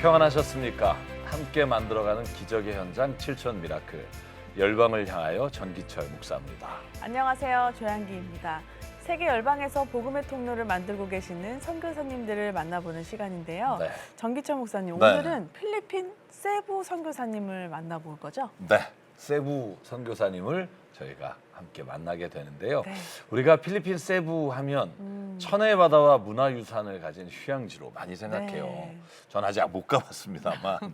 평안하셨습니까? 함께 만들어가는 기적의 현장 7천 미라클. 열방을 향하여 전기철 목사입니다. 안녕하세요. 조양기입니다. 세계 열방에서 복음의 통로를 만들고 계시는 선교사님들을 만나보는 시간인데요. 네. 전기철 목사님, 네. 오늘은 필리핀 세부 선교사님을 만나볼 거죠? 네, 세부 선교사님을 저희가 함께 만나게 되는데요. 네. 우리가 필리핀 세부 하면 천혜의 바다와 문화유산을 가진 휴양지로 많이 생각해요. 네. 전 아직 못 가봤습니다만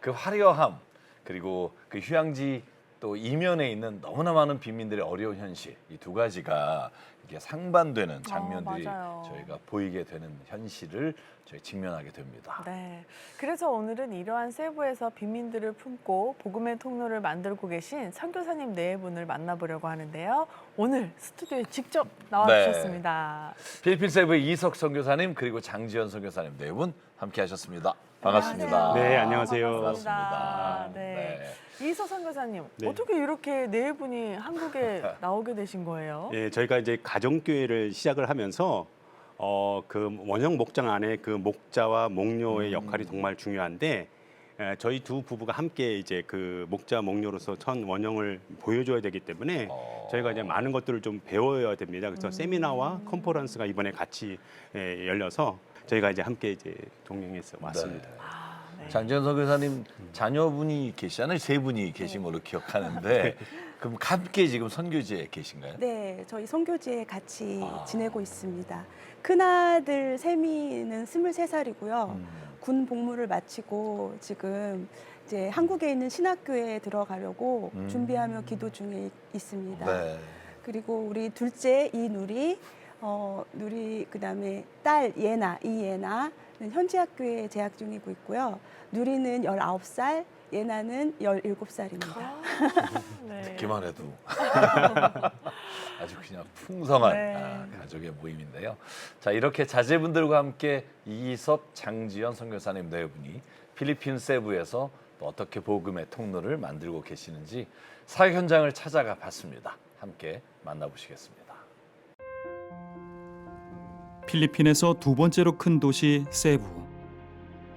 그 화려함 그리고 그 휴양지 또 이면에 있는 너무나 많은 빈민들의 어려운 현실 이 두 가지가 이게 상반되는 장면들이 맞아요. 저희가 보이게 되는 현실을 저희 직면하게 됩니다. 네. 그래서 오늘은 이러한 세부에서 빈민들을 품고 복음의 통로를 만들고 계신 선교사님 네 분을 만나보려고 하는데요. 오늘 스튜디오에 직접 나와주셨습니다. 필리핀 세부의 이석 선교사님 그리고 장지연 선교사님 네 분 함께하셨습니다. 반갑습니다. 안녕하세요. 네, 안녕하세요. 반갑습니다. 네. 이석 선교사님, 네. 어떻게 이렇게 네 분이 한국에 나오게 되신 거예요? 예, 저희가 이제 가정교회를 시작을 하면서 그 원형 목장 안에 그 목자와 목녀의 역할이 정말 중요한데 저희 두 부부가 함께 이제 그 목자 목녀로서 첫 원형을 보여줘야 되기 때문에 저희가 이제 많은 것들을 좀 배워야 됩니다. 그래서 세미나와 컨퍼런스가 이번에 같이 열려서 저희가 이제 함께 이제 동행해서 왔습니다. 네. 네. 장지연 선교사님 자녀분이 계시잖아요. 세 분이 계신 걸로 기억하는데 그럼 함께 지금 선교지에 계신가요? 네, 저희 선교지에 같이 지내고 있습니다. 큰아들 세미는 23살이고요. 군 복무를 마치고 지금 이제 한국에 있는 신학교에 들어가려고 준비하며 기도 중에 있습니다. 네. 그리고 우리 둘째 이누리, 누리 그다음에 딸 예나, 이예나는 현지 학교에 재학 중이고 있고요. 누리는 19살, 예나는 17살입니다. 네. 듣기만 해도 아주 그냥 풍성한 네. 가족의 모임인데요. 자, 이렇게 자제분들과 함께 이석, 장지연 선교사님 네 분이 필리핀 세부에서 또 어떻게 복음의 통로를 만들고 계시는지 사역 현장을 찾아가 봤습니다. 함께 만나보시겠습니다. 필리핀에서 두 번째로 큰 도시 세부.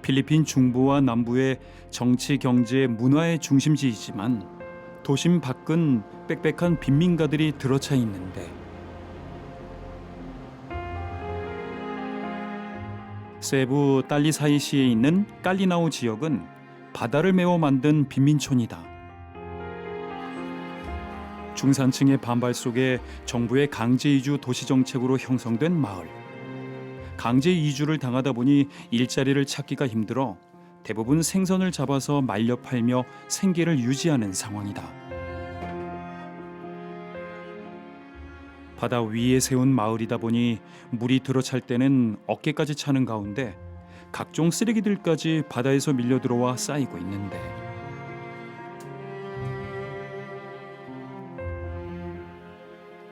필리핀 중부와 남부의 정치, 경제, 문화의 중심지이지만 도심 밖은 빽빽한 빈민가들이 들어차 있는데 세부 딸리사이시에 있는 깔리나우 지역은 바다를 메워 만든 빈민촌이다. 중산층의 반발 속에 정부의 강제 이주 도시 정책으로 형성된 마을. 강제 이주를 당하다 보니 일자리를 찾기가 힘들어 대부분 생선을 잡아서 말려 팔며 생계를 유지하는 상황이다. 바다 위에 세운 마을이다 보니 물이 들어찰 때는 어깨까지 차는 가운데 각종 쓰레기들까지 바다에서 밀려 들어와 쌓이고 있는데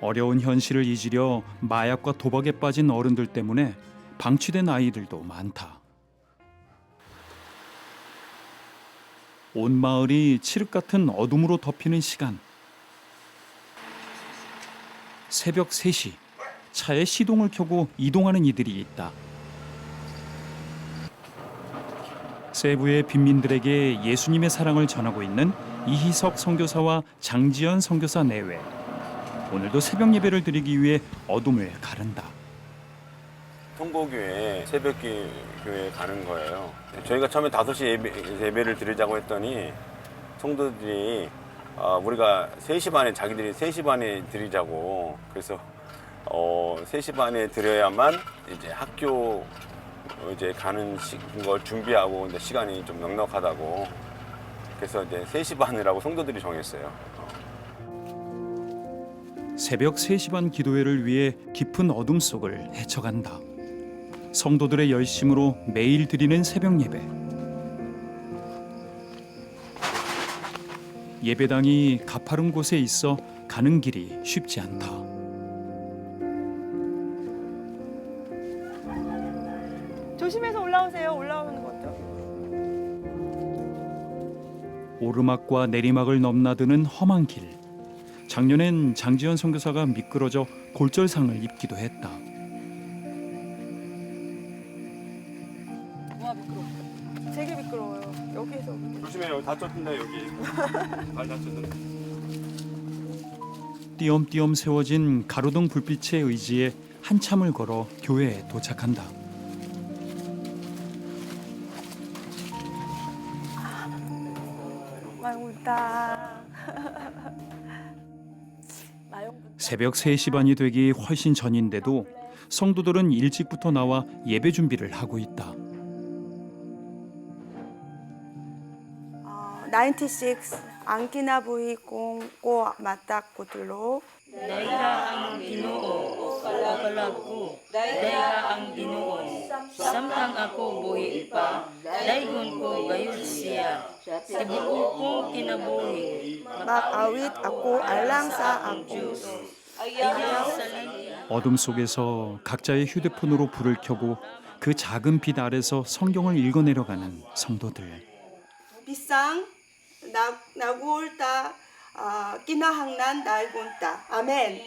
어려운 현실을 잊으려 마약과 도박에 빠진 어른들 때문에 방치된 아이들도 많다. 온 마을이 칠흑 같은 어둠으로 덮이는 시간. 새벽 3시, 차에 시동을 켜고 이동하는 이들이 있다. 세부의 빈민들에게 예수님의 사랑을 전하고 있는 이희석 선교사와 장지연 선교사 내외. 오늘도 새벽 예배를 드리기 위해 어둠을 가른다. 통고교회 새벽교회 가는 거예요. 저희가 처음에 5시 예배를 드리자고 했더니 성도들이 우리가 3시 반에 자기들이 3시 반에 드리자고 그래서 3시 반에 드려야만 이제 학교 이제 가는 걸 준비하고 이제 시간이 좀 넉넉하다고 그래서 이제 3시 반이라고 성도들이 정했어요. 새벽 3시 반 기도회를 위해 깊은 어둠 속을 헤쳐간다. 성도들의 열심으로 매일 드리는 새벽 예배. 예배당이 가파른 곳에 있어 가는 길이 쉽지 않다. 조심해서 올라오세요. 올라오는 것도. 오르막과 내리막을 넘나드는 험한 길. 작년엔 장지연 선교사가 미끄러져 골절상을 입기도 했다. 와 미끄러워. 되게 미끄러워요. 여기에서. 조심해요. 다쳤는데 여기 발 다쳤는데. 띄엄띄엄 세워진 가로등 불빛의 의지에 한참을 걸어 교회에 도착한다. 마용불다. 새벽 3시 반이 되기 훨씬 전인데도 성도들은 일찍부터 나와 예배 준비를 하고 있다. 96 angkina buhi kung ko matak kutulog. Daiha ang Ginoo, pagalago. Daiha ang Ginoo, samtang ako buhi pa. Daigon ko gayon siya. Tibuok kong kinabuhi. Mag-awit ako alang sa akong Ayaw sa langit. 어둠 속에서 각자의 휴대폰으로 불을 켜고 그 작은 빛 아래서 성경을 읽어내려가는 성도들. bisang nagulta kinahanglan daigunta. Amen.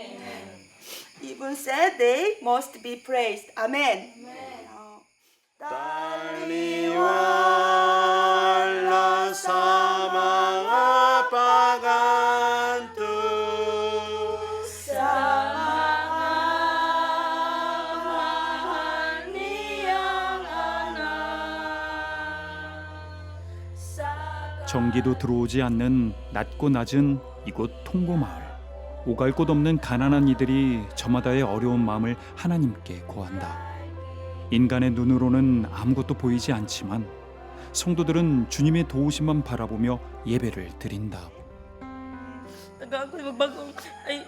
Even said they must be praised. Amen. Taliwala sa mga paganto. 전기도 들어오지 않는 낮고 낮은 이곳 통고마을. 오갈 곳 없는 가난한 이들이 저마다의 어려운 마음을 하나님께 고한다. 인간의 눈으로는 아무것도 보이지 않지만 성도들은 주님의 도우심만 바라보며 예배를 드린다. Tagaan ko magbago. Ay,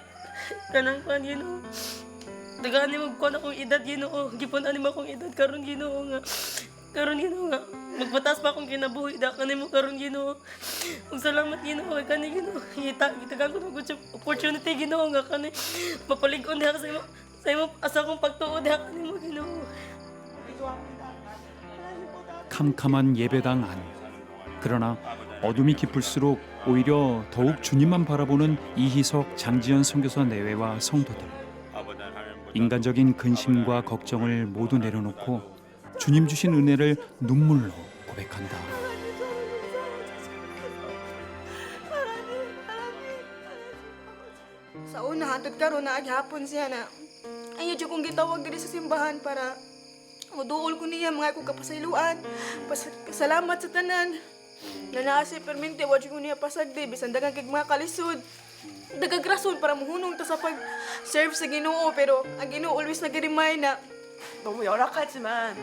kanang pan Ginoo. Tagaan ni magkuan akong edad Ginoo. Gipunan nimo akong edad karon Ginoo nga. Karon Ginoo nga. Magpatas pa akong kinabuhi da kanimo karon Ginoo. Ug salamat Ginoo kay kani Ginoo. Itagaan ko mag opportunity Ginoo nga kani mapalig-on diha sa imo asa kong pagtuo diha kanimo Ginoo. 캄캄한 예배당 안. 그러나 어둠이 깊을수록 오히려 더욱 주님만 바라보는 이희석, 장지연 선교사 내외와 성도들. 인간적인 근심과 걱정을 모두 내려놓고 주님 주신 은혜를 눈물로 고백한다. Sa una, hantod karon na aghapon siya na ayaw dyan kong gitawag diri sa simbahan para muduol ko niya mga akong kapasayloan. Salamat sa tanan. Na naa si permente, wad ko niya pasagdi, bisan dagang kay mga kalisod. Dagag rason para muhunong ta sa pag-serve sa Ginoo, pero ang Ginoo always nag-remind na 너무 열악하지만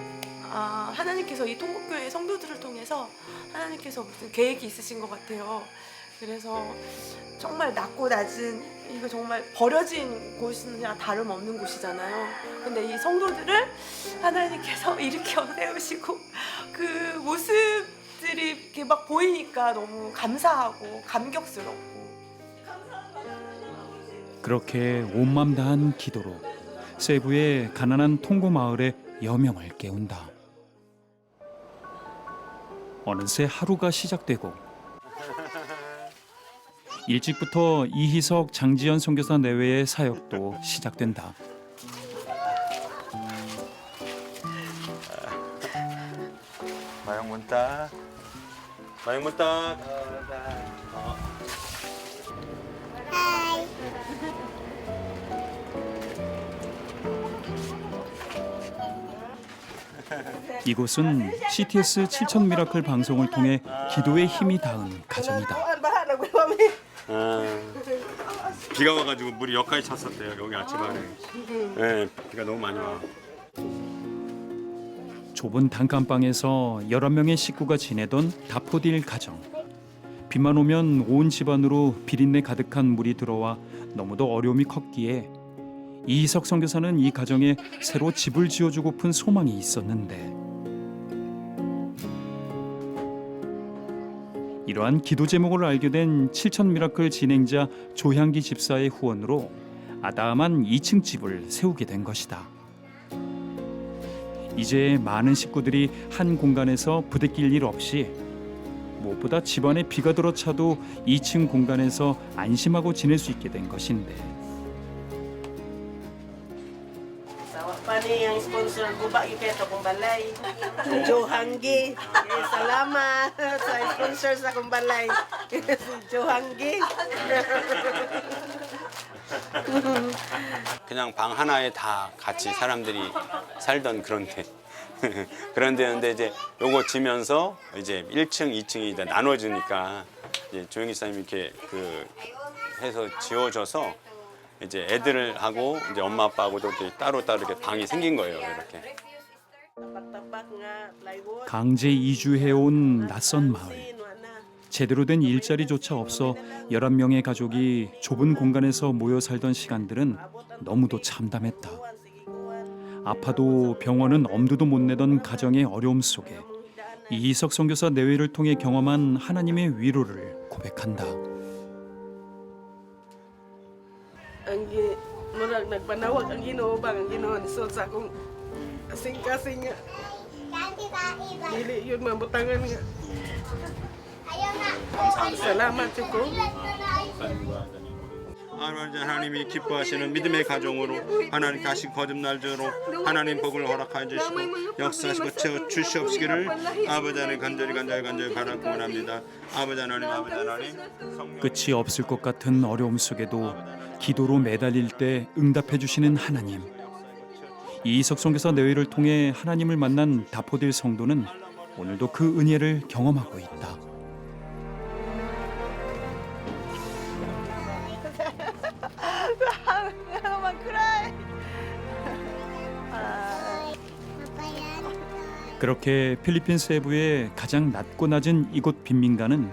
하나님께서 이 통곡교회 성도들을 통해서 하나님께서 무슨 계획이 있으신 것 같아요. 그래서 정말 낮고 낮은 이거 정말 버려진 곳이나 다름없는 곳이잖아요. 근데 이 성도들을 하나님께서 일으켜 세우시고 그 모습들이 이렇게 막 보이니까 너무 감사하고 감격스럽고. 그렇게 온맘 다한 기도로 세부의 가난한 통고 마을의 여명을 깨운다. 어느새 하루가 시작되고 일찍부터 이희석, 장지연 선교사 내외의 사역도 시작된다. 마영문딱. 마영문딱. 이곳은 CTS 7천 미라클 방송을 통해 기도의 힘이 닿은 가정이다. 비가 와가지고 물이 여기까지 찼었대요. 여기 아침에. 네, 비가 너무 많이 와. 좁은 단칸방에서 11명의 식구가 지내던 다포딜 가정. 비만 오면 온 집안으로 비린내 가득한 물이 들어와 너무도 어려움이 컸기에 이희석 선교사는 이 가정에 새로 집을 지어주고픈 소망이 있었는데 이러한 기도 제목을 알게 된 7천 미라클 진행자 조향기 집사의 후원으로 아담한 2층 집을 세우게 된 것이다. 이제 많은 식구들이 한 공간에서 부대낄 일 없이 무엇보다 집안에 비가 들어차도 2층 공간에서 안심하고 지낼 수 있게 된 것인데 Pani yang sponsor ko ba ipeta kong balay. Joe Hanggi. Salamat sa sponsor sa kong balay. Joe Hanggi. 그냥 방 하나에 다 같이 사람들이 살던 그런 데. 그런 데였는데 이제 요거 지면서 이제 1층, 2층이 이제 나눠지니까 이제 조영기 사님이 이렇게 그 해서 지어져서 이제 애들하고 이제 엄마 아빠하고도 이렇게 따로따로 이렇게 방이 생긴 거예요. 이렇게. 강제 이주해온 낯선 마을. 제대로 된 일자리조차 없어 11명의 가족이 좁은 공간에서 모여 살던 시간들은 너무도 참담했다. 아파도 병원은 엄두도 못 내던 가정의 어려움 속에 이희석 선교사 내외를 통해 경험한 하나님의 위로를 고백한다. Ang murag nagpanawag ang Ginoo bang ang Ginoo ni sa akong kasing-kasing nga. Dili yun mabutangan nga. Salamat ko. 하나님이 기뻐하시는 믿음의 가정으로 하나님 다시 거듭날저로 하나님 복을 허락하여 주시고 역사하시고 채워 주시옵시기를 아버지 하나님 간절히 바라고 원합니다. 아버지 하나님 끝이 없을 것 같은 어려움 속에도 기도로 매달릴 때 응답해 주시는 하나님. 이희석 선교사 내외를 통해 하나님을 만난 다포딜 성도는 오늘도 그 은혜를 경험하고 있다. 그렇게 필리핀 세부의 가장 낮고 낮은 이곳 빈민가는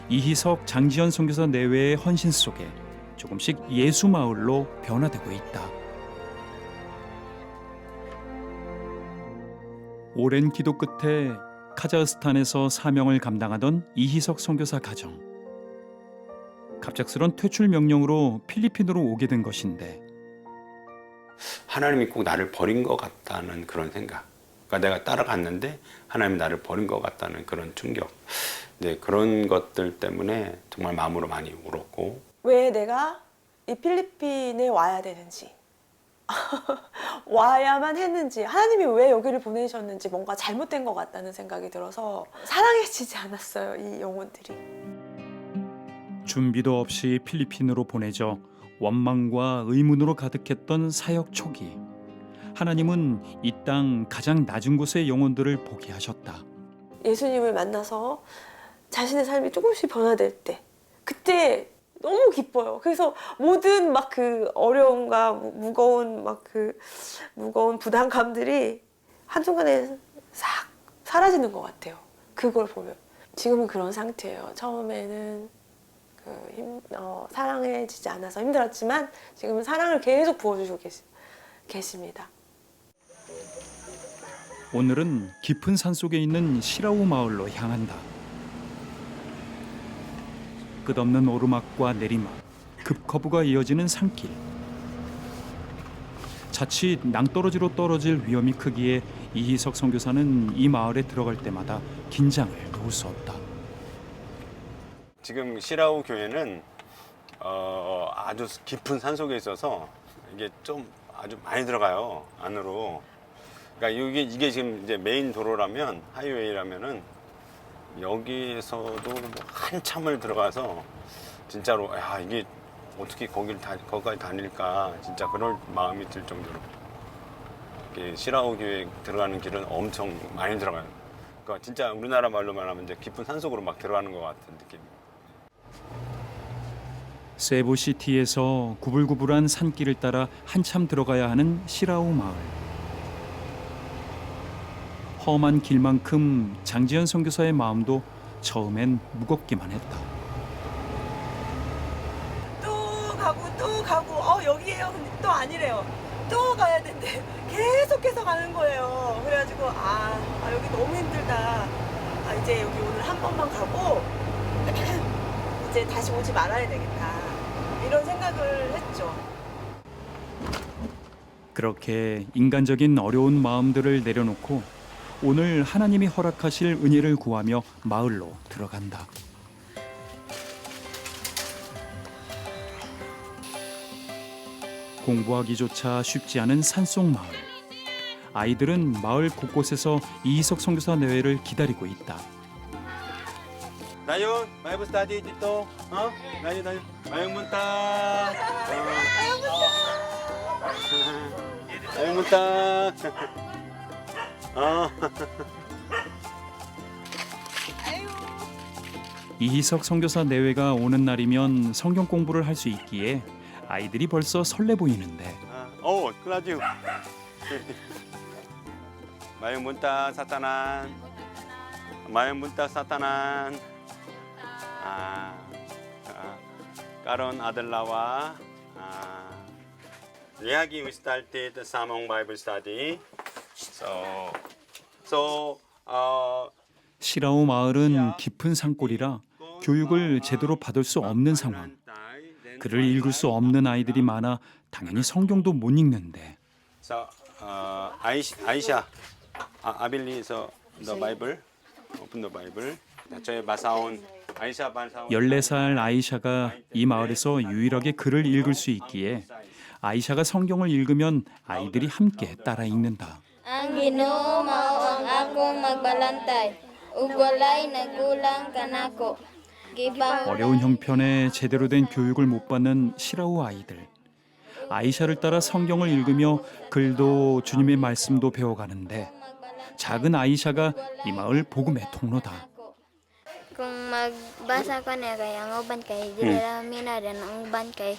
이희석 장지연 선교사 내외의 헌신 속에 조금씩 예수 마을로 변화되고 있다. 오랜 기도 끝에 카자흐스탄에서 사명을 감당하던 이희석 선교사 가정. 갑작스런 퇴출 명령으로 필리핀으로 오게 된 것인데 하나님이 꼭 나를 버린 것 같다는 그런 생각. 그러니까 내가 따라갔는데 하나님이 나를 버린 것 같다는 그런 충격. 네, 그런 것들 때문에 정말 마음으로 많이 울었고. 왜 내가 이 필리핀에 와야 되는지 와야만 했는지 하나님이 왜 여기를 보내셨는지 뭔가 잘못된 것 같다는 생각이 들어서 사랑해지지 않았어요. 이 영혼들이. 준비도 없이 필리핀으로 보내져 원망과 의문으로 가득했던 사역 초기. 하나님은 이 땅 가장 낮은 곳의 영혼들을 보게 하셨다. 예수님을 만나서 자신의 삶이 조금씩 변화될 때 그때 너무 기뻐요. 그래서 모든 막 그 어려움과 무거운 무거운 부담감들이 한순간에 싹 사라지는 것 같아요. 그걸 보면 지금은 그런 상태예요. 처음에는 사랑해지지 않아서 힘들었지만 지금은 사랑을 계속 부어주시고 계십니다. 오늘은 깊은 산속에 있는 시라우 마을로 향한다. 끝없는 오르막과 내리막, 급커브가 이어지는 산길. 자칫 낭떠러지로 떨어질 위험이 크기에 이희석 선교사는 이 마을에 들어갈 때마다 긴장을 놓을 수 없다. 지금 시라우 교회는 아주 깊은 산속에 있어서 이게 좀 아주 많이 들어가요, 안으로. 그러니까 이게 지금 이제 메인 도로라면, 하이웨이라면은 여기에서도 뭐 한참을 들어가서 진짜로 야, 이게 어떻게 거기까지 다닐까 진짜 그럴 마음이 들 정도로 시라우 교회 들어가는 길은 엄청 많이 들어가요. 그러니까 진짜 우리나라 말로 말하면 이제 깊은 산속으로 막 들어가는 것 같은 느낌. 세부시티에서 구불구불한 산길을 따라 한참 들어가야 하는 시라우 마을. 험한 길만큼 장지연 선교사의 마음도 처음엔 무겁기만 했다. 또 가고 여기에요. 근데 또 아니래요. 또 가야 된대. 계속해서 가는 거예요. 그래가지고 여기 너무 힘들다. 이제 여기 오늘 한 번만 가고 이제 다시 오지 말아야 되겠다. 이런 생각을 했죠. 그렇게 인간적인 어려운 마음들을 내려놓고 오늘 하나님이 허락하실 은혜를 구하며 마을로 들어간다. 공부하기조차 쉽지 않은 산속 마을. 아이들은 마을 곳곳에서 이희석 선교사 내외를 기다리고 있다. 나윤, 바이블 스터디 dito. 나윤. Mayong munta. Mayong munta. 이희석 선교사 내외가 오는 날이면 성경 공부를 할 수 있기에 아이들이 벌써 설레 보이는데 클라주. Mayong munta satanan. Mayong munta satanan. Karon adlaw Yagi we started Samong Bible study. So 시라우 마을은 깊은 산골이라 교육을 제대로 받을 수 없는 상황. 글을 읽을 수 없는 아이들이 많아 당연히 성경도 못 읽는데. So Aisha, Abili so the Bible, open the Bible. 저의 마사온 아이샤 반사온 14살 아이샤가 이 마을에서 유일하게 글을 읽을 수 있기에 아이샤가 성경을 읽으면 아이들이 함께 따라 읽는다. Ang Ginoo mao ang akong magbalantay ug walay nagulang kanako. 어려운 형편에 제대로 된 교육을 못 받는 시라우 아이들. 아이샤를 따라 성경을 읽으며 글도 주님의 말씀도 배워가는데 작은 아이샤가 이 마을 복음의 통로다. Kung magbasa ko na kay ang uban kay dili ra minada ang uban kay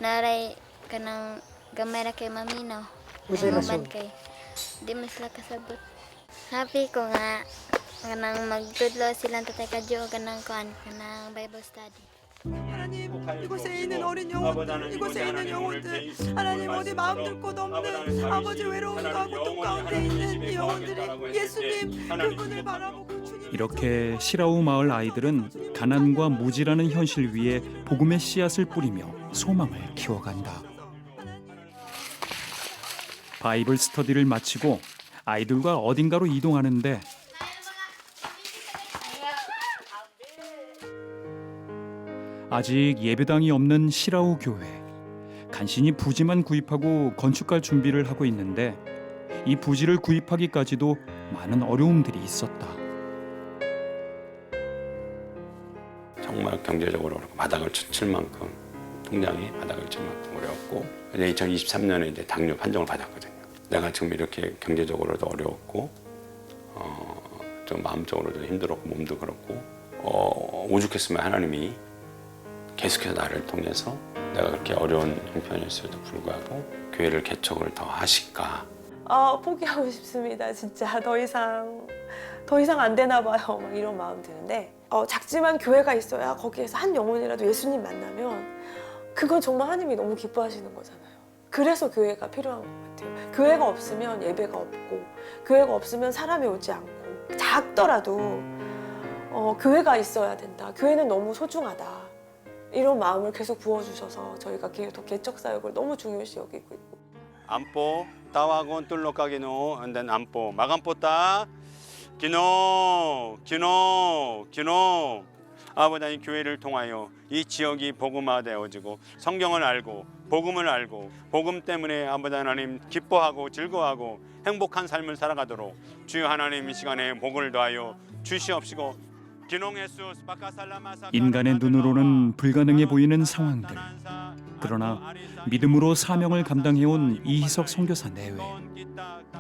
naray kanang gamay ra kay maminaw. Ang uban kay di mas sila kasabot. Happy ko nga kanang magtudlo silang tatay kadyo kanang kuan kanang Bible study. 하나님, 이곳에 있는 어린 영혼들, 이곳에 있는 영혼들, 하나님 어디 마음들 곳 없는 아버지 외로움과 고통 가운데 있는 이 영혼들이 예수님 그분을 바라보고 주님 이렇게 시라우 마을 아이들은 가난과 무지라는 현실 위에 복음의 씨앗을 뿌리며 소망을 키워간다. 바이블 스터디를 마치고 아이들과 어딘가로 이동하는데 아직 예배당이 없는 시라우 교회. 간신히 부지만 구입하고 건축할 준비를 하고 있는데 이 부지를 구입하기까지도 많은 어려움들이 있었다. 정말 경제적으로 바닥을 칠 만큼 통장이 바닥을 칠 만큼 어려웠고 이제 2023년에 이제 당뇨 판정을 받았거든요. 내가 지금 이렇게 경제적으로도 어려웠고 좀 마음적으로도 힘들었고 몸도 그렇고 오죽했으면 하나님이 계속해서 나를 통해서 내가 그렇게 어려운 형편이었어도 불구하고 교회를 개척을 더 하실까. 포기하고 싶습니다. 진짜 더 이상 안 되나 봐요. 막 이런 마음 드는데 작지만 교회가 있어야 거기에서 한 영혼이라도 예수님 만나면 그건 정말 하나님이 너무 기뻐하시는 거잖아요. 그래서 교회가 필요한 것 같아요. 교회가 없으면 예배가 없고 교회가 없으면 사람이 오지 않고 작더라도 교회가 있어야 된다. 교회는 너무 소중하다. 이런 마음을 계속 부어주셔서 저희가 더 개척 사역을 너무 중요시 여기고 있고. 안보 따와곤 뚫러까기노 and then 안보 마간보 따 기노 아버지 하나님 교회를 통하여 이 지역이 복음화되어지고 성경을 알고 복음을 알고 복음 때문에 아버지 하나님 기뻐하고 즐거워하고 행복한 삶을 살아가도록 주여 하나님 이 시간에 복을 더하여 주시옵시고 인간의 눈으로는 불가능해 보이는 상황들. 그러나 믿음으로 사명을 감당해온 이희석 선교사 내외.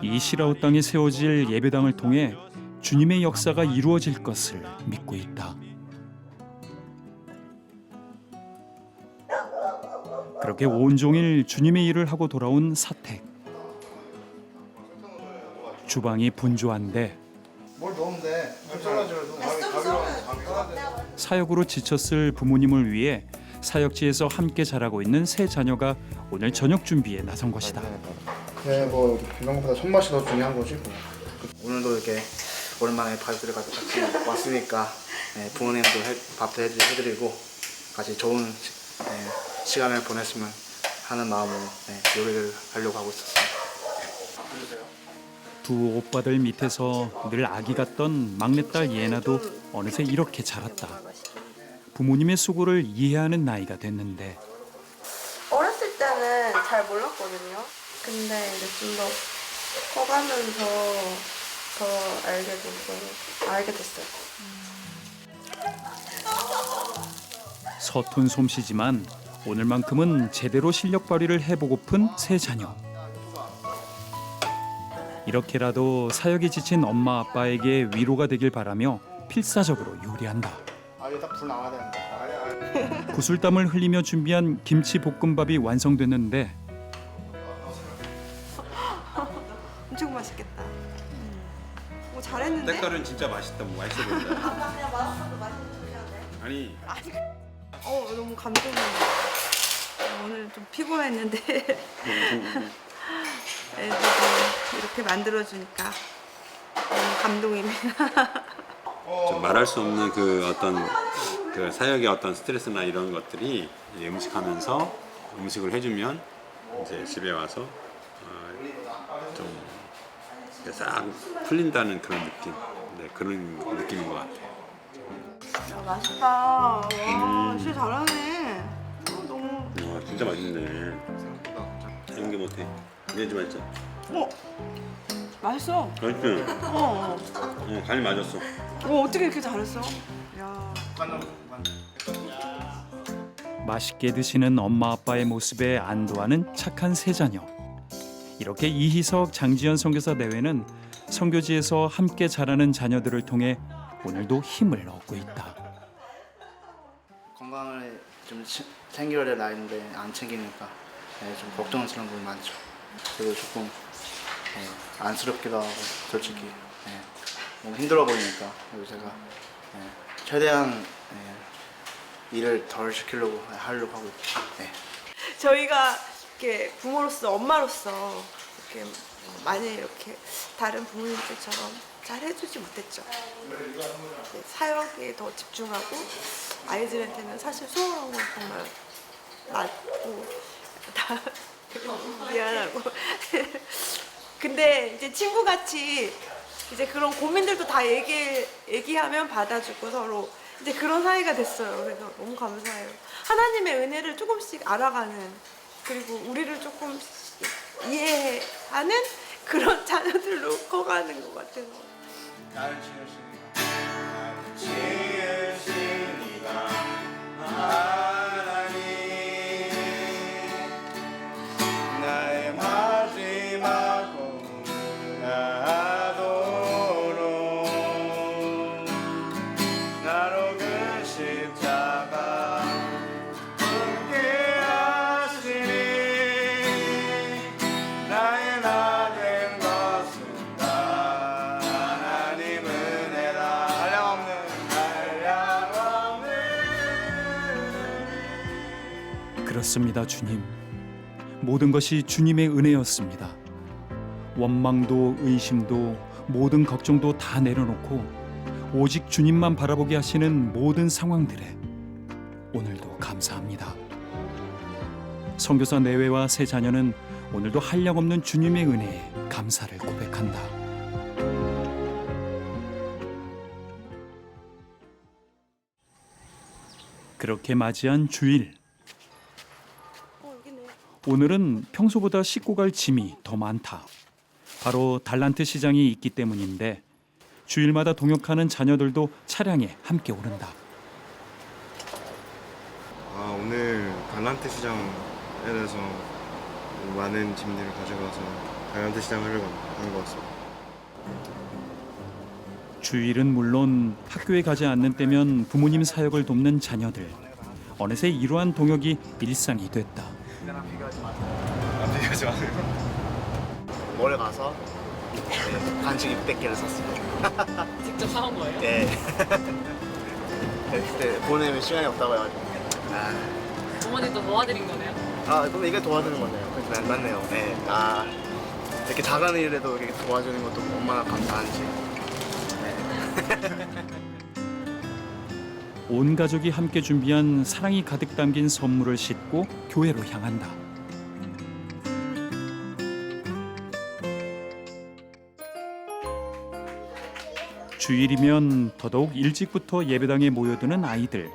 이 시라우 땅에 세워질 예배당을 통해 주님의 역사가 이루어질 것을 믿고 있다. 그렇게 온종일 주님의 일을 하고 돌아온 사택. 주방이 분주한데 뭘 넣으면 돼. 사역으로 지쳤을 부모님을 위해 사역지에서 함께 자라고 있는 세 자녀가 오늘 저녁 준비에 나선 것이다. 네, 뭐 이런 것보다 손맛이 더 중요한 거지. 뭐. 오늘도 이렇게 오랜만에 가족들이 같이 왔으니까 부모님도 밥도 해드리고 같이 좋은 시간을 보냈으면 하는 마음으로 요리를 하려고 하고 있었습니다. 두 오빠들 밑에서 늘 아기 같던 막내딸 예나도 어느새 이렇게 자랐다. 부모님의 수고를 이해하는 나이가 됐는데 어렸을 때는 잘 몰랐거든요. 근데 이제 좀 더 커가면서 더 알게 됐어요. 서툰 솜씨지만 오늘만큼은 제대로 실력 발휘를 해보고픈 세 자녀. 이렇게라도 사역에 지친 엄마 아빠에게 위로가 되길 바라며 필사적으로 요리한다. 아 이거 딱 불 나와야 되는데. 구슬땀을 흘리며 준비한 김치 볶음밥이 완성됐는데 엄청 맛있겠다. 잘했는데? 때깔은 진짜 맛있어 보인다. 그냥 맛있어도 맛있는 소리 하네. 아니 너무 감동이에요. 오늘 좀 피곤했는데 애들이 이렇게 만들어주니까 너무 감동입니다. 좀 말할 수 없는 그 어떤 그 사역의 어떤 스트레스나 이런 것들이 이제 음식하면서 음식을 해주면 이제 집에 와서 좀 싹 풀린다는 그런 느낌, 네, 그런 느낌인 것 같아요. 맛있다. 와, 진짜 잘하네. 너무. 와 진짜 맛있네. 연기 못해. 내지 말자. 맛있어. 맛있지? 간이 맞았어. 어떻게 이렇게 잘했어? 야. 맛있게 드시는 엄마 아빠의 모습에 안도하는 착한 세 자녀. 이렇게 이희석 장지연 선교사 내외는 선교지에서 함께 자라는 자녀들을 통해 오늘도 힘을 얻고 있다. 건강을 좀 챙겨야 될 나이인데 안 챙기니까 좀 걱정스러운 부분이 많죠. 그리고 조금 안쓰럽기도 하고 솔직히 너무 힘들어 보이니까 그리고 제가 최대한 일을 덜 시키려고 하려고 하고 있죠. 저희가 이렇게 부모로서 엄마로서 이렇게 많이 이렇게 다른 부모님들처럼 잘 해주지 못했죠. 사역에 더 집중하고 아이들한테는 사실 수월한 건 정말 낮고 다 미안하고 근데 이제 친구같이 이제 그런 고민들도 다 얘기하면 받아주고 서로 이제 그런 사이가 됐어요. 그래서 너무 감사해요. 하나님의 은혜를 조금씩 알아가는 그리고 우리를 조금씩 이해하는 그런 자녀들로 커가는 것 같아요. 나를 지으시니가 하나님 나의 마지막 꿈을 나도록 나로 그 십자가 함께 하시니 나의 나 된 것은 다 하나님 은혜다 한량없는 그렇습니다, 주님. 모든 것이 주님의 은혜였습니다. 원망도 의심도 모든 걱정도 다 내려놓고 오직 주님만 바라보게 하시는 모든 상황들에 오늘도 감사합니다. 선교사 내외와 세 자녀는 오늘도 한량없는 주님의 은혜에 감사를 고백한다. 그렇게 맞이한 주일. 오늘은 평소보다 싣고 갈 짐이 더 많다. 바로 달란트 시장이 있기 때문인데 주일마다 동역하는 자녀들도 차량에 함께 오른다. 오늘 달란트 시장에 대해서 많은 짐들을 가져가서 달란트 시장 하려고 하는 것 같습니다. 주일은 물론 학교에 가지 않는 때면 부모님 사역을 돕는 자녀들. 어느새 이러한 동역이 일상이 됐다. 비교하지 마세요. 몰래 가서 간식 600개를 샀습니다. 직접 사온 거예요? 네. 그때 보내면 시간이 없다고 해가지고. 부모님도 도와드린 거네요? 그럼 이게 도와주는 거네요. 그래서 맞네요. 네. 이렇게 작은 일에도 이렇게 도와주는 것도 얼마나 감사한지. 온 가족이 함께 준비한 사랑이 가득 담긴 선물을 싣고 교회로 향한다. 주일이면 더더욱 일찍부터 예배당에 모여드는 아이들.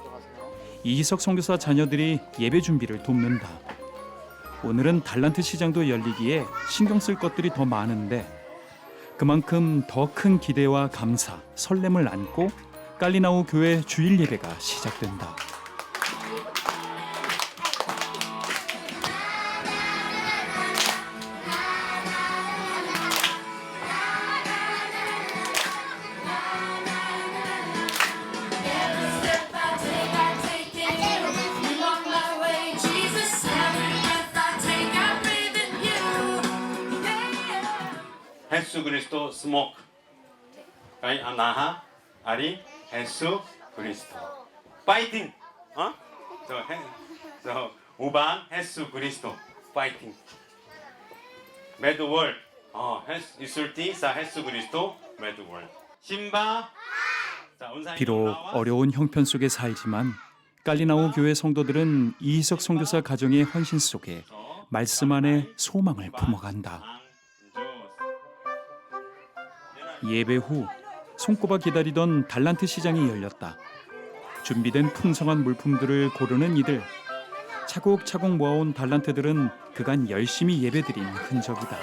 이희석 선교사 자녀들이 예배 준비를 돕는다. 오늘은 달란트 시장도 열리기에 신경 쓸 것들이 더 많은데 그만큼 더 큰 기대와 감사, 설렘을 안고 깔리나우 교회 주일 예배가 시작된다. 예수 그리스도 스모크 나하 아리 예수 그리스도 파이팅 우방 예수 그리스도 파이팅 매드월 이술티 사 예수 그리스도 매드월 심바 비록 어려운 형편 속에 살지만 깔리나우 교회 성도들은 이희석 선교사 가정의 헌신 속에 말씀 안에 소망을 품어간다. 예배 후 손꼽아 기다리던 달란트 시장이 열렸다. 준비된 풍성한 물품들을 고르는 이들. 차곡차곡 모아온 달란트들은 그간 열심히 예배드린 흔적이다.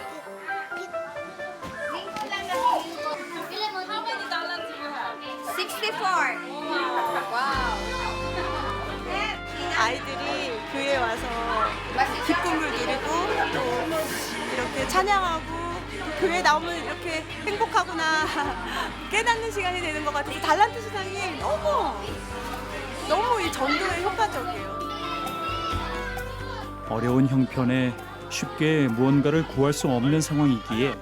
아이들이 교회에 와서 기쁨을 누리고 또 이렇게 찬양하고 교회 나오면 이렇게 행복하구나 깨닫는 시간이 되는 것 같아서 달란트 시장이 너무 이 전도에 효과적이에요. 어려운 형편에 쉽게 무언가를 구할 수 없는 상황이기에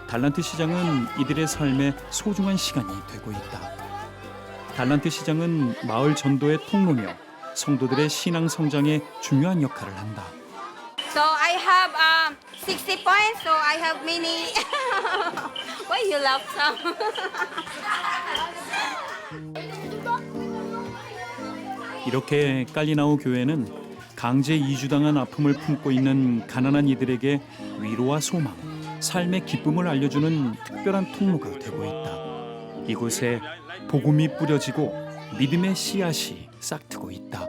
달란트 시장은 이들의 삶에 소중한 시간이 되고 있다. 달란트 시장은 마을 전도의 통로며 성도들의 신앙 성장에 중요한 역할을 한다. So I have 60 points, so I have many. Why you laugh some? 이렇게 깔리나우 교회는 강제 이주당한 아픔을 품고 있는 가난한 이들에게 위로와 소망, 삶의 기쁨을 알려주는 특별한 통로가 되고 있다. 이곳에 복음이 뿌려지고 믿음의 씨앗이 싹트고 있다.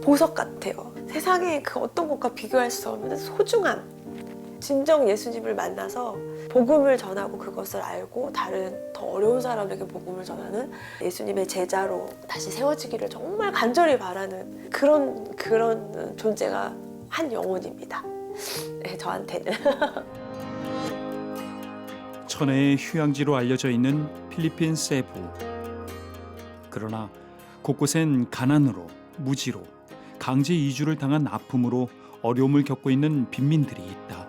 보석 같아요. 세상에 그 어떤 것과 비교할 수 없는 소중한 진정 예수님을 만나서 복음을 전하고 그것을 알고 다른 더 어려운 사람에게 복음을 전하는 예수님의 제자로 다시 세워지기를 정말 간절히 바라는 그런 존재가 한 영혼입니다. 네, 저한테는. 천혜의 휴양지로 알려져 있는 필리핀 세부. 그러나 곳곳엔 가난으로, 무지로, 강제 이주를 당한 아픔으로 어려움을 겪고 있는 빈민들이 있다.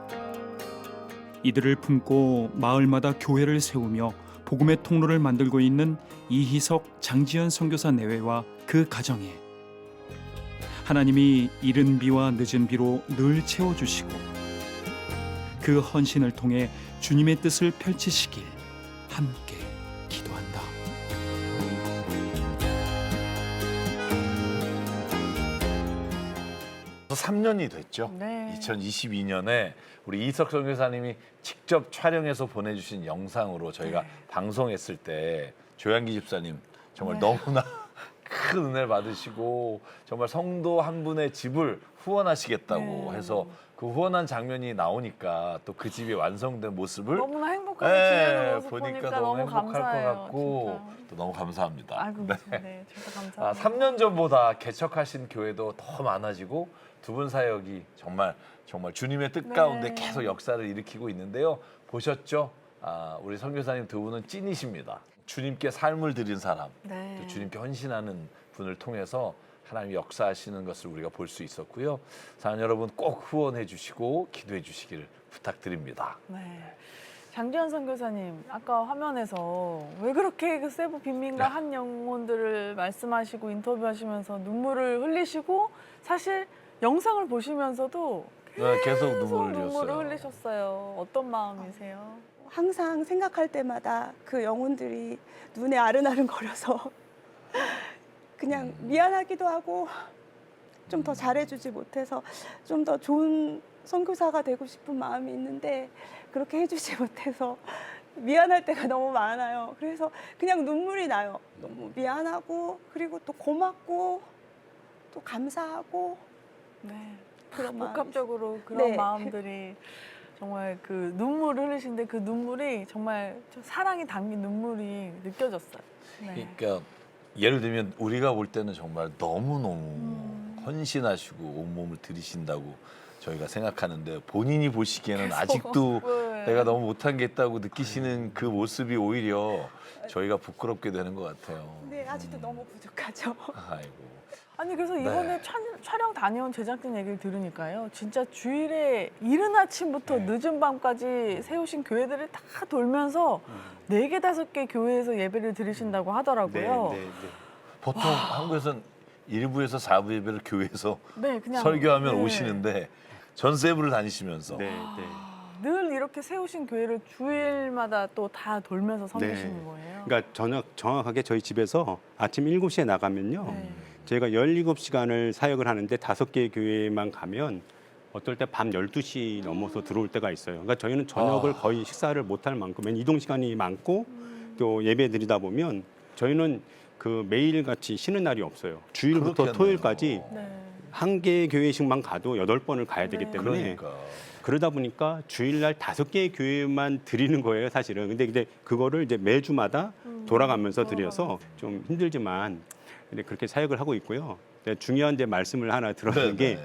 이들을 품고 마을마다 교회를 세우며 복음의 통로를 만들고 있는 이희석, 장지연 선교사 내외와 그 가정에 하나님이 이른 비와 늦은 비로 늘 채워주시고 그 헌신을 통해 주님의 뜻을 펼치시길 함께 기도한다. 벌써 3년이 됐죠. 네. 2022년에 우리 이석 선교사님이 직접 촬영해서 보내주신 영상으로 저희가 네. 방송했을 때 조양기 집사님 정말 네. 너무나 큰 은혜를 받으시고 정말 성도 한 분의 집을 후원하시겠다고 네. 해서 그 후원한 장면이 나오니까 또 그 집이 완성된 모습을 너무나 행복하게 지내는 모습 보니까 보니까 너무 너무 행복할 감사해요. 것 같고 진짜. 또 너무 감사합니다. 아이고, 네, 저도 감사합니다. 3년 전보다 개척하신 교회도 더 많아지고 두 분 사역이 정말 주님의 뜻 네. 가운데 계속 역사를 일으키고 있는데요. 보셨죠? 우리 선교사님 두 분은 찐이십니다. 주님께 삶을 드린 사람, 네. 또 주님께 헌신하는 분을 통해서 하나님이 역사하시는 것을 우리가 볼 수 있었고요. 사연 여러분 꼭 후원해 주시고 기도해 주시기를 부탁드립니다. 네. 장지연 선교사님, 아까 화면에서 왜 그렇게 그 세부 빈민가 네. 한 영혼들을 말씀하시고 인터뷰하시면서 눈물을 흘리시고 사실 영상을 보시면서도 계속 눈물을 눈물을 흘리셨어요. 어떤 마음이세요? 항상 생각할 때마다 그 영혼들이 눈에 아른아른거려서 그냥 미안하기도 하고 좀 더 잘해주지 못해서 좀 더 좋은 선교사가 되고 싶은 마음이 있는데 그렇게 해주지 못해서 미안할 때가 너무 많아요. 그래서 그냥 눈물이 나요. 너무 미안하고 그리고 또 고맙고 또 감사하고 네. 그런 마음. 복합적으로 그런 네. 마음들이 정말 그 눈물을 흘리시는데 그 눈물이 정말 저 사랑이 담긴 눈물이 느껴졌어요. 네. 그러니까 예를 들면 우리가 볼 때는 정말 너무너무 헌신하시고 온몸을 들이신다고 저희가 생각하는데 본인이 보시기에는 아직도 네. 내가 너무 못한 게 있다고 느끼시는 그 모습이 오히려 저희가 부끄럽게 되는 것 같아요. 네, 아직도 너무 부족하죠. 아이고. 아니 그래서 네. 이번에 촬영 다녀온 제작진 얘기를 들으니까요. 진짜 주일에 이른 아침부터 네. 늦은 밤까지 세우신 교회들을 다 돌면서 4개, 5개 교회에서 예배를 드리신다고 하더라고요. 네, 네, 네. 보통 한국에서는 1부에서 4부 예배를 교회에서 네, 그냥 설교하면 네. 오시는데 전세부를 다니시면서 네, 네. 늘 이렇게 세우신 교회를 주일마다 또 다 돌면서 섬기시는 네. 거예요. 그러니까 정확하게 저희 집에서 아침 7시에 나가면요. 네. 저희가 17시간을 사역을 하는데 5개 교회만 가면 어떨 때 밤 12시 넘어서 들어올 때가 있어요. 그러니까 저희는 저녁을 거의 식사를 못할 만큼 이동 시간이 많고 또 예배 드리다 보면 저희는 그 매일같이 쉬는 날이 없어요. 주일부터 그렇겠네요. 토요일까지 네. 한 개 교회씩만 가도 8번을 가야 되기 네. 때문에 그러니까 그러다 보니까 주일날 5개의 교회만 드리는 거예요, 사실은. 근데 그거를 이제 매주마다 돌아가면서 드려서 좀 힘들지만 근데 그렇게 사역을 하고 있고요. 근데 중요한 데 말씀을 하나 들어는 게 네네.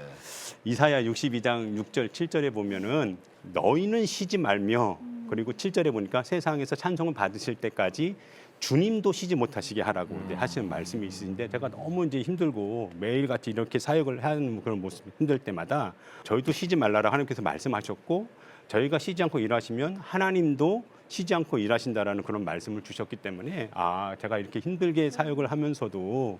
이사야 62장 6절 7절에 보면은 너희는 쉬지 말며 그리고 7절에 보니까 세상에서 찬송을 받으실 때까지 주님도 쉬지 못하시게 하라고 이제 하시는 말씀이 있으신데 제가 너무 이제 힘들고 매일같이 이렇게 사역을 하는 그런 모습이 힘들 때마다 저희도 쉬지 말라라 하나님께서 말씀하셨고 저희가 쉬지 않고 일하시면 하나님도 쉬지 않고 일하신다라는 그런 말씀을 주셨기 때문에 제가 이렇게 힘들게 사역을 하면서도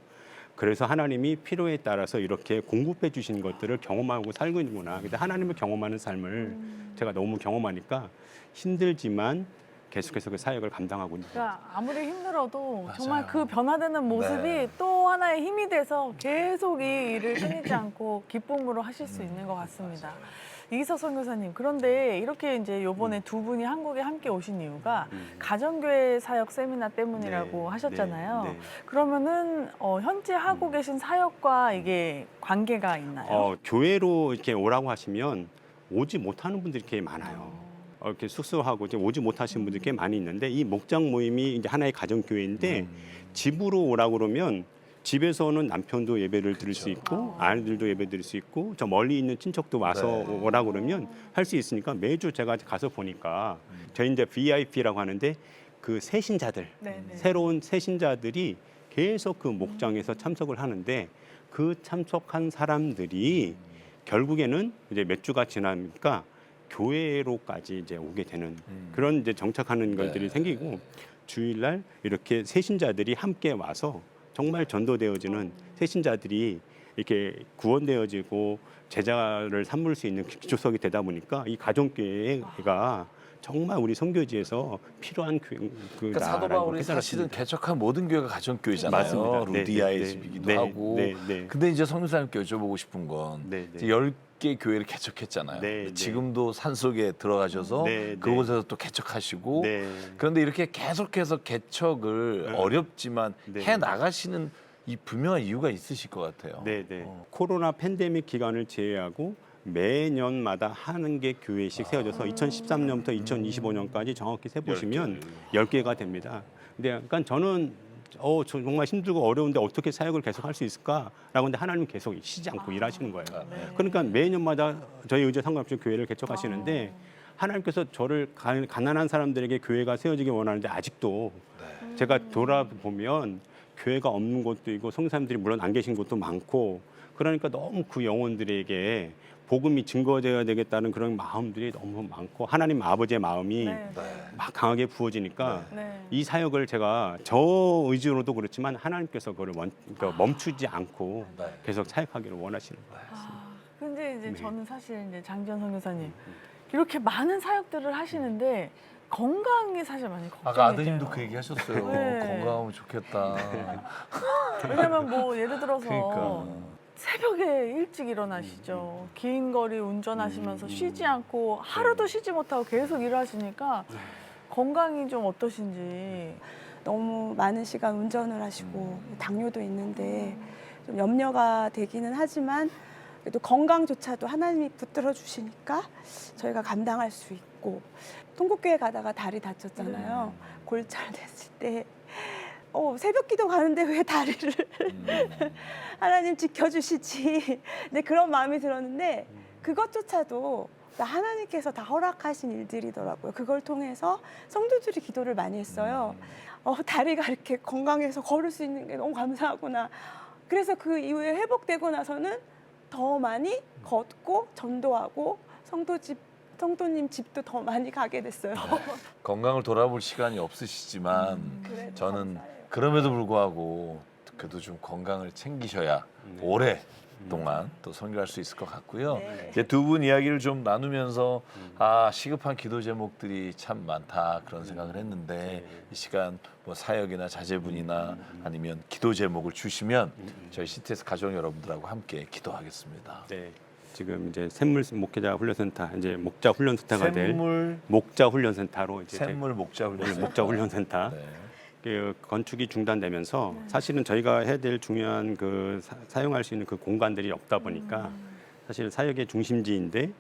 그래서 하나님이 필요에 따라서 이렇게 공급해 주신 것들을 경험하고 살고 있는구나. 근데 하나님을 경험하는 삶을 제가 너무 경험하니까 힘들지만 계속해서 그 사역을 감당하고 있는 거예요. 그러니까 아무리 힘들어도 정말 맞아요. 그 변화되는 모습이 네. 또 하나의 힘이 돼서 계속 이 일을 끊이지 않고 기쁨으로 하실 수 있는 것 같습니다. 이기석 선교사님, 그런데 이렇게 이제 요번에 두 분이 한국에 함께 오신 이유가 가정교회 사역 세미나 때문이라고 네, 하셨잖아요. 네, 네. 그러면 현재 하고 계신 사역과 이게 관계가 있나요? 교회로 이렇게 오라고 하시면 오지 못하는 분들이 꽤 많아요. 이렇게 숙소하고 이제 오지 못하시는 분들이 꽤 많이 있는데 이 목장 모임이 이제 하나의 가정 교회인데 집으로 오라고 그러면 집에서는 남편도 예배를 드릴 수 있고 아이들도 예배 드릴 수 있고 저 멀리 있는 친척도 와서 네. 오라고 그러면 할 수 있으니까 매주 제가 가서 보니까 저희 이제 VIP라고 하는데 그 새신자들 네, 네. 새로운 새신자들이 계속 그 목장에서 참석을 하는데 그 참석한 사람들이 결국에는 이제 몇 주가 지나니까 교회로까지 이제 오게 되는 그런 이제 정착하는 것들이 네. 생기고 주일날 이렇게 새신자들이 함께 와서 정말 전도되어지는 새신자들이 이렇게 구원되어지고 제자를 삼을 수 있는 기초석이 되다 보니까 이 가정교회가 정말 우리 선교지에서 필요한 그러니까 사도 바울이 사실은 개척한 모든 교회가 가정교회잖아요. 맞습니다. 네, 루디아의 네, 집이기도 네, 하고. 네, 네. 근데 이제 성교사님께 여쭤보고 싶은 건 네, 네. 이제 10개 교회를 개척했잖아요. 네, 네. 지금도 산속에 들어가셔서 네, 네. 그곳에서 또 개척하시고 네. 그런데 이렇게 계속해서 개척을 어렵지만 네. 해 나가시는 이 분명한 이유가 있으실 것 같아요. 네, 네. 코로나 팬데믹 기간을 제외하고 매년마다 하는 게 교회씩 세워져서 2013년부터 2025년까지 정확히 세 보시면 10개가 됩니다. 근데 약간 저는 정말 힘들고 어려운데 어떻게 사역을 계속할 수 있을까라고 하는데 하나님은 계속 쉬지 않고 일하시는 거예요. 그러니까 매년마다 저희 의제 상관없이 교회를 개척하시는데 하나님께서 저를 가난한 사람들에게 교회가 세워지기 원하는데 아직도 제가 돌아보면 교회가 없는 곳도 있고 성사님들이 물론 안 계신 곳도 많고 그러니까 너무 그 영혼들에게 복음이 증거되어야 되겠다는 그런 마음들이 너무 많고 하나님 아버지의 마음이 네. 막 강하게 부어지니까 네. 이 사역을 제가 저 의지로도 그렇지만 하나님께서 그걸 멈추지 않고 계속 사역하기를 원하시는 거예요. 근데 이제 네. 저는 사실 이제 장지현 선교사님 이렇게 많은 사역들을 하시는데 건강이 사실 많이 걱정이 아까 아드님도 돼요. 그 얘기 하셨어요. 네. 건강하면 좋겠다. 왜냐면 뭐 예를 들어서 그러니까. 새벽에 일찍 일어나시죠. 긴 거리 운전하시면서 쉬지 않고 하루도 쉬지 못하고 계속 일하시니까 건강이 좀 어떠신지. 너무 많은 시간 운전을 하시고 당뇨도 있는데 좀 염려가 되기는 하지만 그래도 건강조차도 하나님이 붙들어 주시니까 저희가 감당할 수 있고 통곡교회 가다가 다리 다쳤잖아요. 골절 됐을 때 새벽기도 가는데 왜 다리를 하나님 지켜주시지. 근데 그런 마음이 들었는데 그것조차도 하나님께서 다 허락하신 일들이더라고요. 그걸 통해서 성도들이 기도를 많이 했어요. 다리가 이렇게 건강해서 걸을 수 있는 게 너무 감사하구나. 그래서 그 이후에 회복되고 나서는 더 많이 걷고 전도하고 성도님 집도 더 많이 가게 됐어요. 건강을 돌아볼 시간이 없으시지만 그래도 저는 감사해요. 그럼에도 불구하고 그래도 좀 건강을 챙기셔야 오래 동안 또 선교할 수 있을 것 같고요. 네. 이제 두 분 이야기를 좀 나누면서 시급한 기도 제목들이 참 많다 그런 생각을 했는데 이 시간 뭐 사역이나 자제분이나 아니면 기도 제목을 주시면 저희 CTS 가족 여러분들하고 함께 기도하겠습니다. 네. 지금 이제 샘물 목회자 훈련센터 이제 목자 훈련센터가 될 샘물 목자 훈련센터로 이제 샘물 목자 훈련센터. 목자 훈련센터 네. 그 건축이 중단되면서 사실은 저희가 해야 될 중요한 그 사용할 수 있는 그 공간들이 없다 보니까 사실 사역의 중심지인데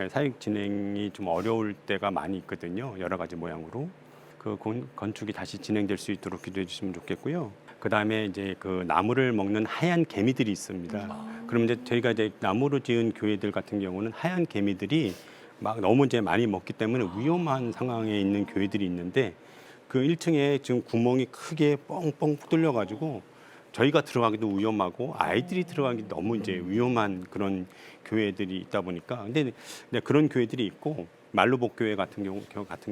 사역 진행이 좀 어려울 때가 많이 있거든요. 여러 가지 모양으로 그 건축이 다시 진행될 수 있도록 기도해 주시면 좋겠고요. 그 다음에 이제 그 나무를 먹는 하얀 개미들이 있습니다. 그럼 이제 저희가 이제 나무로 지은 교회들 같은 경우는 하얀 개미들이 막 너무 이제 많이 먹기 때문에 위험한 상황에 있는 교회들이 있는데 그 1층에 지금 구멍이 크게 뻥뻥 뚫려가지고 저희가 들어가기도 위험하고 아이들이 들어가기도 너무 이제 위험한 그런 교회들이 있다 보니까 근데 그런 교회들이 있고 말루복 교회 같은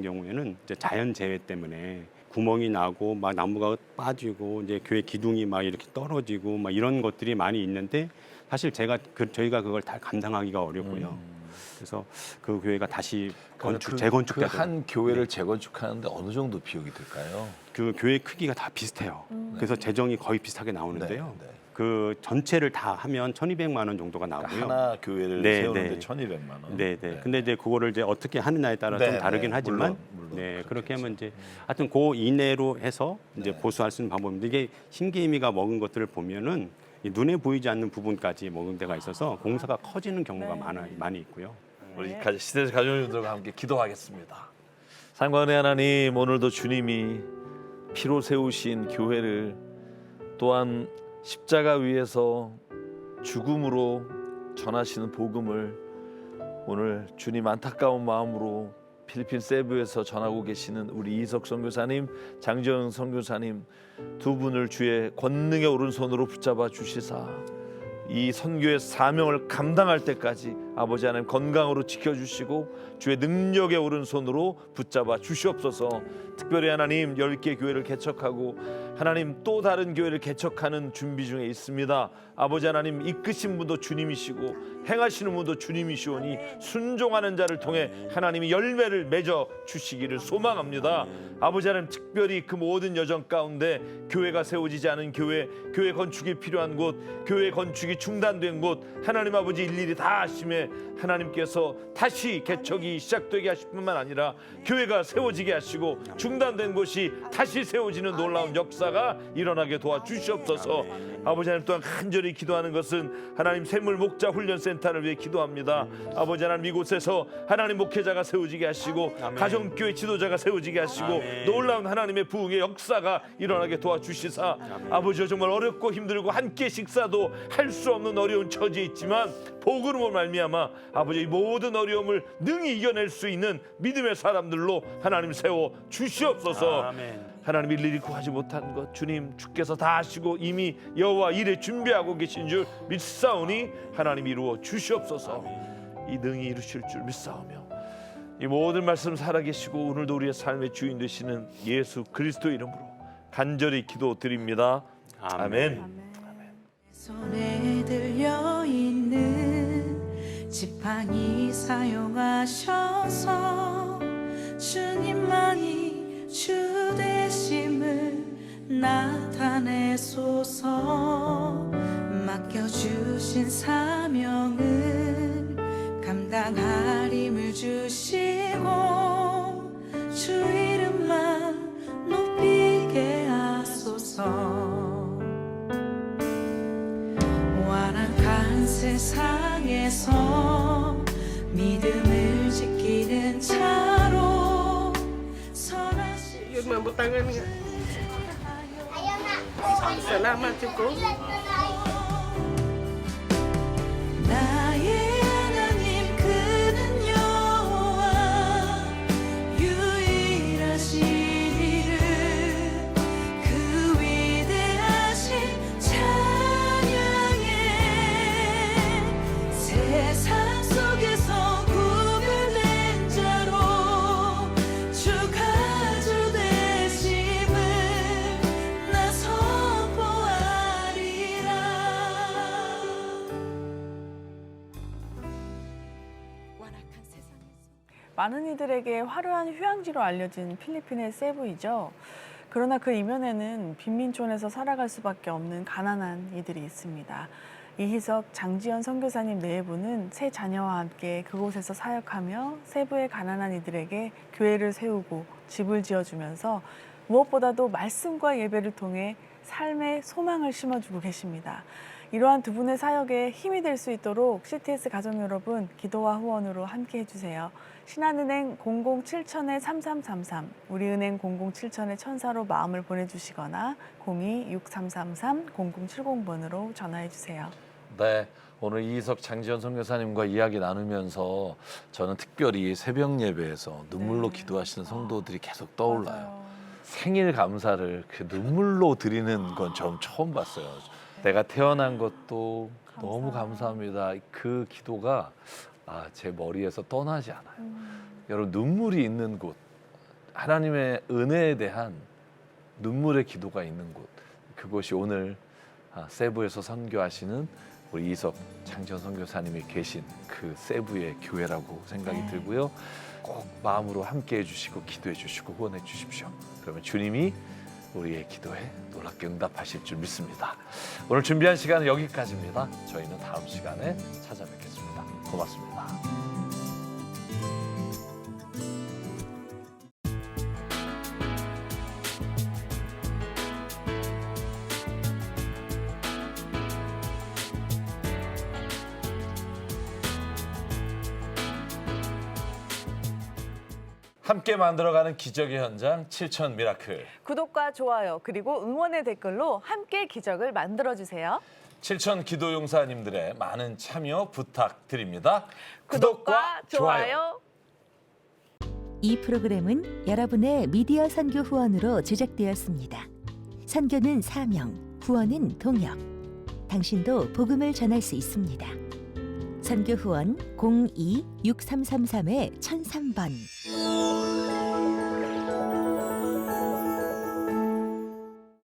경우에는 이제 자연 재해 때문에 구멍이 나고 막 나무가 빠지고 이제 교회 기둥이 막 이렇게 떨어지고 막 이런 것들이 많이 있는데 사실 저희가 그걸 다 감당하기가 어렵고요. 그래서 그 교회가 다시 재건축돼야 그 한 교회를 재건축하는데 어느 정도 비용이 들까요? 그 교회 크기가 다 비슷해요. 그래서 재정이 거의 비슷하게 나오는데요. 네, 네. 그 전체를 다 하면 1,200만 원 정도가 나오고요. 그러니까 하나 교회를 네, 세우는데 네. 1,200만 원. 네, 네. 근데 이제 그거를 이제 어떻게 하느냐에 따라 네, 좀 다르긴 네. 하지만 물론 네, 그렇게 그렇겠죠. 하면 이제 하여튼 그 이내로 해서 이제 네. 보수할 수 있는 방법인데 이게 신개미가 먹은 것들을 보면은 이 눈에 보이지 않는 부분까지 먹은 데가 있어서 공사가 커지는 경우가 많이 있고요. 우리 시대 가족들과 함께 기도하겠습니다. 상관의 하나님, 오늘도 주님이 피로 세우신 교회를 또한 십자가 위에서 죽음으로 전하시는 복음을 오늘 주님 안타까운 마음으로 필리핀 세부에서 전하고 계시는 우리 이석 선교사님, 장정은 선교사님 두 분을 주의 권능의 오른손으로 붙잡아 주시사 이 선교의 사명을 감당할 때까지 아버지 하나님 건강으로 지켜주시고 주의 능력의 오른손으로 붙잡아 주시옵소서. 특별히 하나님 10개 교회를 개척하고 하나님 또 다른 교회를 개척하는 준비 중에 있습니다. 아버지 하나님 이끄신 분도 주님이시고 행하시는 분도 주님이시오니 순종하는 자를 통해 하나님이 열매를 맺어 주시기를 소망합니다. 아버지 하나님 특별히 그 모든 여정 가운데 교회가 세워지지 않은 교회 건축이 필요한 곳, 교회 건축이 중단된 곳 하나님 아버지 일일이 다 하심에 하나님께서 다시 개척이 시작되게 하실 뿐만 아니라 교회가 세워지게 하시고 중단된 곳이 다시 세워지는 놀라운 역사가 일어나게 도와주시옵소서. 아버지 하나님 또한 간절히 기도하는 것은 하나님 샘물 목자 훈련센터를 위해 기도합니다. 아버지 하나님 이곳에서 하나님 목회자가 세워지게 하시고 가정교회 지도자가 세워지게 하시고 놀라운 하나님의 부흥의 역사가 일어나게 도와주시사 아버지여 정말 어렵고 힘들고 한 끼 식사도 할 수 없는 어려운 처지에 있지만 복음으로 말미암아 아버지 이 모든 어려움을 능히 이겨낼 수 있는 믿음의 사람들로 하나님 세워 주시옵소서. 하나님 일일이 구하지 못한 것 주님 주께서 다 하시고 이미 여호와 일에 준비하고 계신 줄 믿사오니 하나님 이루어 주시옵소서. 이 능히 이루실 줄 믿사오며 이 모든 말씀 살아계시고 오늘도 우리의 삶의 주인 되시는 예수 그리스도 이름으로 간절히 기도드립니다. 아멘. 손에 들려있는 지팡이 사용하셔서 주님만이 주 되심을 나타내소서. 맡겨주신 사명을 감당할 힘을 주시고 주 이름만 높이게 하소서. 완악한 세 세상에서 믿음을 지키는 차로 선하신 Yun mabutangan nga. Salamat po. 나의 하나님 그는 여호와 유일하신 이름 그 위대하신 찬양에 세상 속에서 구별된 자로 주가 주 되심을 나 선포하리라. 많은 이들에게 화려한 휴양지로 알려진 필리핀의 세부이죠. 그러나 그 이면에는 빈민촌에서 살아갈 수밖에 없는 가난한 이들이 있습니다. 이희석, 장지연 선교사님 네 분은 세 자녀와 함께 그곳에서 사역하며 세부의 가난한 이들에게 교회를 세우고 집을 지어주면서 무엇보다도 말씀과 예배를 통해 삶의 소망을 심어주고 계십니다. 이러한 두 분의 사역에 힘이 될 수 있도록 CTS 가족 여러분 기도와 후원으로 함께 해주세요. 신한은행 007-3333, 우리은행 007-1004로 마음을 보내주시거나 02-6333-0070번으로 전화해주세요. 네, 오늘 이희석 장지연 선교사님과 이야기 나누면서 저는 특별히 새벽 예배에서 눈물로 기도하시는 성도들이 계속 떠올라요. 생일 감사를 그 눈물로 드리는 건 전 처음 봤어요. 내가 태어난 것도 너무 감사합니다. 그 기도가 제 머리에서 떠나지 않아요. 여러분, 눈물이 있는 곳, 하나님의 은혜에 대한 눈물의 기도가 있는 곳, 그곳이 오늘 세부에서 선교하시는 우리 이희석 장지연 선교사님이 계신 그 세부의 교회라고 생각이 들고요. 꼭 마음으로 함께 해주시고 기도해 주시고 후원해 주십시오. 그러면 주님이 우리의 기도에 놀랍게 응답하실 줄 믿습니다. 오늘 준비한 시간은 여기까지입니다. 저희는 다음 시간에 찾아뵙겠습니다. 고맙습니다. 함께 만들어가는 기적의 현장 7천 미라클. 구독과 좋아요 그리고 응원의 댓글로 함께 기적을 만들어주세요. 7천 기도용사님들의 많은 참여 부탁드립니다. 구독과 좋아요. 이 프로그램은 여러분의 미디어 선교 후원으로 제작되었습니다. 선교는 사명, 후원은 동역. 당신도 복음을 전할 수 있습니다. 선교 후원 02-6333-1003번.